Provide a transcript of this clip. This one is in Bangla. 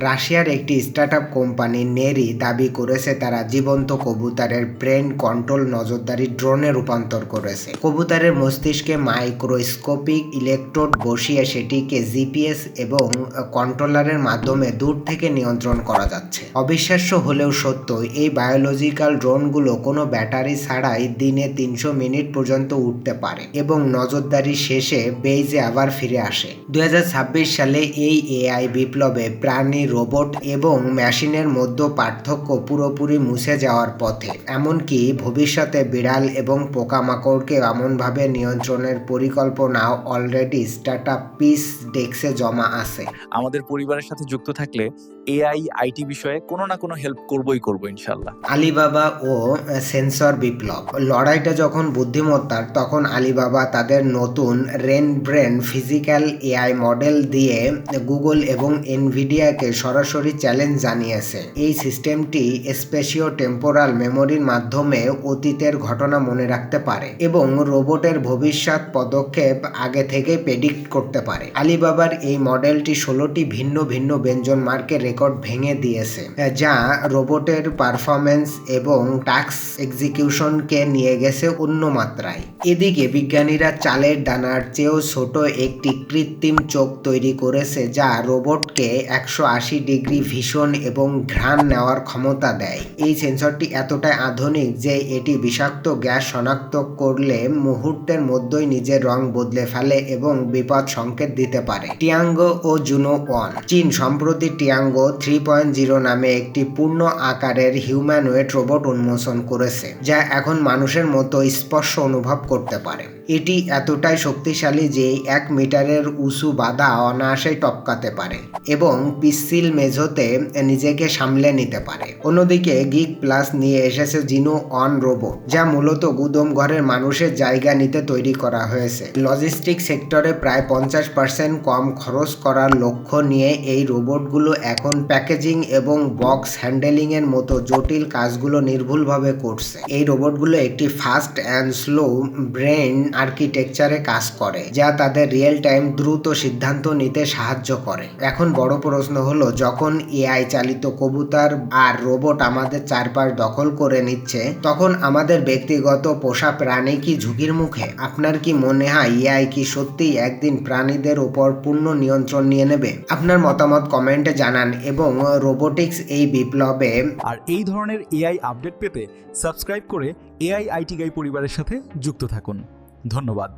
রাশিয়ার একটি স্টার্টআপ কোম্পানি নেরি দাবি করেছে তারা জীবন্ত কবুতরের ব্রেন কন্ট্রোল নজরদারি ড্রোনে রূপান্তর করেছে। কবুতরের মস্তিষ্কে মাইক্রোস্কোপিক ইলেকট্রোড বসিয়ে সেটিকে জিপিএস এবং কন্ট্রোলারের মাধ্যমে দূর থেকে নিয়ন্ত্রণ করা যাচ্ছে। অবিশ্বাস্য হলেও সত্য, এই বায়োলজিক্যাল ড্রোনগুলো কোনো ব্যাটারি ছাড়াই দিনে 300 মিনিট পর্যন্ত উঠতে পারে এবং নজরদারি শেষে বেইজে আবার ফিরে আসে। 2026 সালে এই এআই বিপ্লবে প্রাণী, রোবট এবং মেশিনের মধ্যে পার্থক্য পুরোপুরি মুছে যাওয়ার পথে। এমনকি ভবিষ্যতে বিড়াল এবং পোকামাকড়কে এমনভাবে নিয়ন্ত্রণের পরিকল্পনাও অলরেডি স্টার্টআপ পিস ডেস্কে জমা আছে। আমাদের পরিবারের সাথে যুক্ত থাকলে এআই আইটি বিষয়ে কোনো না কোনো হেল্প করবো ইনশাল্লাহ। আলিবাবা ও সেন্সর বিপ্লব। লড়াইটা যখন বুদ্ধিমত্তার, তখন আলিবাবা তাদের নতুন ব্রেন ফিজিক্যাল এআই মডেল দিয়ে গুগল এবং এনভিডিয়াকে সরাসরি চ্যালেঞ্জ জানিয়েছে। এই সিস্টেমটি স্পেশিও টেম্পোরাল মেমোরির মাধ্যমে অতীতের ঘটনা মনে রাখতে পারে এবং রোবটের ভবিষ্যৎ পদক্ষেপ আগে থেকে প্রেডিক্ট করতে পারে। আলিবাবার এই মডেলটি 16টি ভিন্ন ভিন্ন ব্যঞ্জন মার্কের রেকর্ড ভেঙে দিয়েছে, যা রোবটের পারফরমেন্স এবং টাস্ক এক্সিকিউশনকে নিয়ে গেছে অন্য মাত্রায়। এদিকে বিজ্ঞানীরা চালের দানার চেয়েও ছোট একটি কৃত্রিম চোখ তৈরি করেছে যা রোবটকে 180 ডিগ্রি ভিশন এবং ঘ্রাণ নেওয়ার ক্ষমতা দেয়। এই সেন্সরটি এতটাই আধুনিক যে এটি বিষাক্ত গ্যাস শনাক্ত করলে মুহূর্তের মধ্যেই নিজের রং বদলে ফেলে এবং বিপদ সংকেত দিতে পারে। টিয়াঙ্গো ও জুনো 1। চীন সম্প্রতি টিয়াঙ্গো 3.0 নামে একটি পূর্ণ আকারের হিউম্যানয়েড রোবট উন্মোচন করেছে, যা এখন মানুষের মতো স্পর্শ অনুভব করতে পারে। এটি এতটাই শক্তিশালী যে 1 মিটারের উঁচু বাধা অনায়াসেই টপকাতে পারে এবং পিচ্ছিল মেঝোতে নিজেকে সামলে নিতে পারে। অন্যদিকে গিগ প্লাস নিয়ে এসেছে জিনো 1 রোবট, যা মূলত গুদাম ঘরের মানুষের জায়গা নিতে তৈরি করা হয়েছে। লজিস্টিক সেক্টরে প্রায় 50% কম খরচ করার লক্ষ্য নিয়ে এই রোবটগুলো এখন প্যাকেজিং এবং বক্স হ্যান্ডেলিং এর মতো জটিল কাজগুলো নির্ভুলভাবে করছে। এই রোবটগুলো একটি ফাস্ট অ্যান্ড স্লো ব্রেন আর্কিটেকচারে কাজ করে, যা তাদের রিয়েল টাইম দ্রুত সিদ্ধান্ত নিতে সাহায্য করে। এখন বড় প্রশ্ন হলো, যখন এআই চালিত কবুতর আর রোবট আমাদের চারপাশ দখল করে নিচ্ছে, তখন আমাদের ব্যক্তিগত পোষা প্রাণী কি ঝুঁকির মুখে? আপনার কি মনে হয় এআই কি সত্যিই একদিন প্রাণীদের উপর পূর্ণ নিয়ন্ত্রণ নিয়ে নেবে? আপনার মতামত কমেন্টে জানান এবং রোবোটিক্স এই বিপ্লবে আর এই ধরনের এআই আপডেট পেতে সাবস্ক্রাইব করে এআই আইটি গাই পরিবারের সাথে যুক্ত থাকুন। ধন্যবাদ।